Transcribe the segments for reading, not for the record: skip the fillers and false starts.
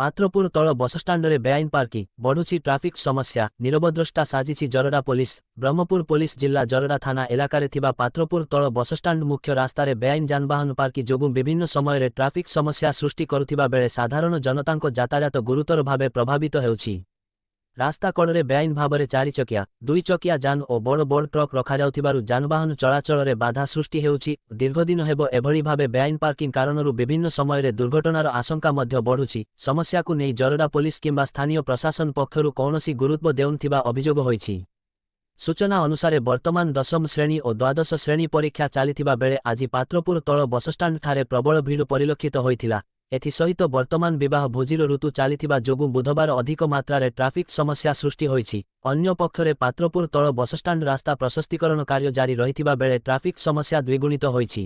ପାତ୍ରପୁର ତଳ ବସଷ୍ଟାଣ୍ଡରେ ବେଆଇନ ପାର୍କିଂ ବଢୁଛି ଟ୍ରାଫିକ୍ ସମସ୍ୟା ନିରବଦ୍ରଷ୍ଟା ସାଜିଛି ଜରଡ଼ା ପୋଲିସ। ବ୍ରହ୍ମପୁର ପୋଲିସ ଜିଲ୍ଲା ଜରଡ଼ା ଥାନା ଏଲାକାରେ ଥିବା ପାତ୍ରପୁର ତଳ ବସଷ୍ଟାଣ୍ଡ ମୁଖ୍ୟ ରାସ୍ତାରେ ବେଆଇନ ଯାନବାହନ ପାର୍କିଂ ଯୋଗୁଁ ବିଭିନ୍ନ ସମୟରେ ଟ୍ରାଫିକ୍ ସମସ୍ୟା ସୃଷ୍ଟି କରୁଥିବା ବେଳେ ସାଧାରଣ ଜନତାଙ୍କ ଯାତାୟାତ ଗୁରୁତର ଭାବେ ପ୍ରଭାବିତ ହେଉଛି। ରାସ୍ତା କଡ଼ରେ ବେଆଇନ ଭାବରେ 4 ଚକିଆ 2 ଚକିଆ ଯାନ ଓ ବଡ଼ ବଡ଼ ଟ୍ରକ୍ ରଖାଯାଉଥିବାରୁ ଯାନବାହନ ଚଳାଚଳରେ ବାଧା ସୃଷ୍ଟି ହେଉଛି। ଦୀର୍ଘଦିନ ହେବ ଏଭଳି ଭାବେ ବେଆଇନ ପାର୍କିଂ କାରଣରୁ ବିଭିନ୍ନ ସମୟରେ ଦୁର୍ଘଟଣାର ଆଶଙ୍କା ମଧ୍ୟ ବଢୁଛି। ସମସ୍ୟାକୁ ନେଇ ଜରଡ଼ା ପୋଲିସ କିମ୍ବା ସ୍ଥାନୀୟ ପ୍ରଶାସନ ପକ୍ଷରୁ କୌଣସି ଗୁରୁତ୍ୱ ଦେଉନଥିବା ଅଭିଯୋଗ ହୋଇଛି। ସୂଚନା ଅନୁସାରେ ବର୍ତ୍ତମାନ 10ମ ଶ୍ରେଣୀ ଓ ଦ୍ୱାଦଶ ଶ୍ରେଣୀ ପରୀକ୍ଷା ଚାଲିଥିବା ବେଳେ ଆଜି ପାତ୍ରପୁର ତଳ ବସଷ୍ଟାଣ୍ଡଠାରେ ପ୍ରବଳ ଭିଡ଼ ପରିଲକ୍ଷିତ ହୋଇଥିଲା। ଏଥିସହିତ ବର୍ତ୍ତମାନ ବିବାହ ଭୋଜିର ଋତୁ ଚାଲିଥିବା ଯୋଗୁଁ ବୁଧବାର ଅଧିକ ମାତ୍ରାରେ ଟ୍ରାଫିକ୍ ସମସ୍ୟା ସୃଷ୍ଟି ହୋଇଛି। ଅନ୍ୟପକ୍ଷରେ ପାତ୍ରପୁର ତଳ ବସଷ୍ଟାଣ୍ଡ ରାସ୍ତା ପ୍ରଶସ୍ତୀକରଣ କାର୍ଯ୍ୟ ଜାରି ରହିଥିବା ବେଳେ ଟ୍ରାଫିକ୍ ସମସ୍ୟା ଦ୍ୱିଗୁଣିତ ହୋଇଛି।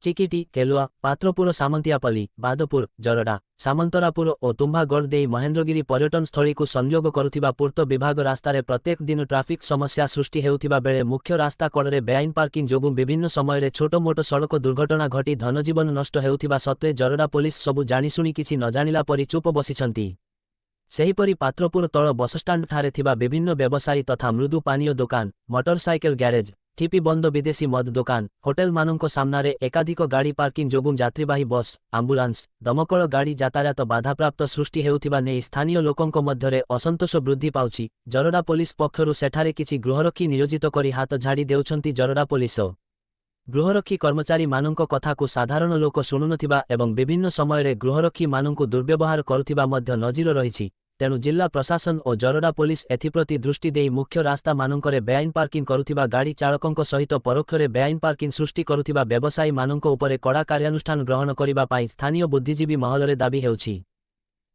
ଚିକିଟି, କେଲୁଆ, ପାତ୍ରପୁର, ସାମନ୍ତିଆପଲ୍ଲୀ, ବାଦପୁର, ଜରଡ଼ା, ସାମନ୍ତରାପୁର ଓ ତୁମ୍ଭାଗଡ଼ ଦେଇ ମହେନ୍ଦ୍ରଗିରି ପର୍ଯ୍ୟଟନ ସ୍ଥଳୀକୁ ସଂଯୋଗ କରୁଥିବା ପୂର୍ତ୍ତ ବିଭାଗ ରାସ୍ତାରେ ପ୍ରତ୍ୟେକ ଦିନ ଟ୍ରାଫିକ୍ ସମସ୍ୟା ସୃଷ୍ଟି ହେଉଥିବା ବେଳେ ମୁଖ୍ୟ ରାସ୍ତା କଡ଼ରେ ବେଆଇନ ପାର୍କିଂ ଯୋଗୁଁ ବିଭିନ୍ନ ସମୟରେ ଛୋଟମୋଟ ସଡ଼କ ଦୁର୍ଘଟଣା ଘଟି ଧନଜୀବନ ନଷ୍ଟ ହେଉଥିବା ସତ୍ତ୍ୱେ ଜରଡ଼ା ପୋଲିସ ସବୁ ଜାଣିଶୁଣି କିଛି ନଜାଣିଲା ପରି ଚୁପ ବସିଛନ୍ତି। ସେହିପରି ପାତ୍ରପୁର ତଳ ବସଷ୍ଟାଣ୍ଡଠାରେ ଥିବା ବିଭିନ୍ନ ବ୍ୟବସାୟୀ ତଥା ମୃଦୁ ପାନୀୟ ଦୋକାନ, ମୋଟରସାଇକେଲ ଗ୍ୟାରେଜ, ଠିପି ବନ୍ଦ ବିଦେଶୀ ମଦ ଦୋକାନ, ହୋଟେଲମାନଙ୍କ ସାମ୍ନାରେ ଏକାଧିକ ଗାଡ଼ି ପାର୍କିଂ ଯୋଗୁଁ ଯାତ୍ରୀବାହୀ ବସ୍, ଆମ୍ବୁଲାନ୍ସ, ଦମକଳ ଗାଡ଼ି ଯାତାୟାତ ବାଧାପ୍ରାପ୍ତ ସୃଷ୍ଟି ହେଉଥିବା ନେଇ ସ୍ଥାନୀୟ ଲୋକଙ୍କ ମଧ୍ୟରେ ଅସନ୍ତୋଷ ବୃଦ୍ଧି ପାଉଛି। ଜରଡ଼ା ପୋଲିସ ପକ୍ଷରୁ ସେଠାରେ କିଛି ଗୃହରକ୍ଷୀ ନିୟୋଜିତ କରି ହାତ ଝାଡ଼ି ଦେଉଛନ୍ତି ଜରଡ଼ା ପୋଲିସ। ଗୃହରକ୍ଷୀ କର୍ମଚାରୀମାନଙ୍କ କଥାକୁ ସାଧାରଣ ଲୋକ ଶୁଣୁନଥିବା ଏବଂ ବିଭିନ୍ନ ସମୟରେ ଗୃହରକ୍ଷୀମାନଙ୍କୁ ଦୁର୍ବ୍ୟବହାର କରୁଥିବା ମଧ୍ୟ ନଜିର ରହିଛି। ତେଣୁ ଜିଲ୍ଲା ପ୍ରଶାସନ ଓ ଜରଡ଼ା ପୋଲିସ ଏଥିପ୍ରତି ଦୃଷ୍ଟି ଦେଇ ମୁଖ୍ୟ ରାସ୍ତାମାନଙ୍କରେ ବେଆଇନ ପାର୍କିଂ କରୁଥିବା ଗାଡ଼ି ଚାଳକଙ୍କ ସହିତ ପରୋକ୍ଷରେ ବେଆଇନ ପାର୍କିଂ ସୃଷ୍ଟି କରୁଥିବା ବ୍ୟବସାୟୀମାନଙ୍କ ଉପରେ କଡ଼ା କାର୍ଯ୍ୟାନୁଷ୍ଠାନ ଗ୍ରହଣ କରିବା ପାଇଁ ସ୍ଥାନୀୟ ବୁଦ୍ଧିଜୀବୀ ମହଲରେ ଦାବି ହେଉଛି।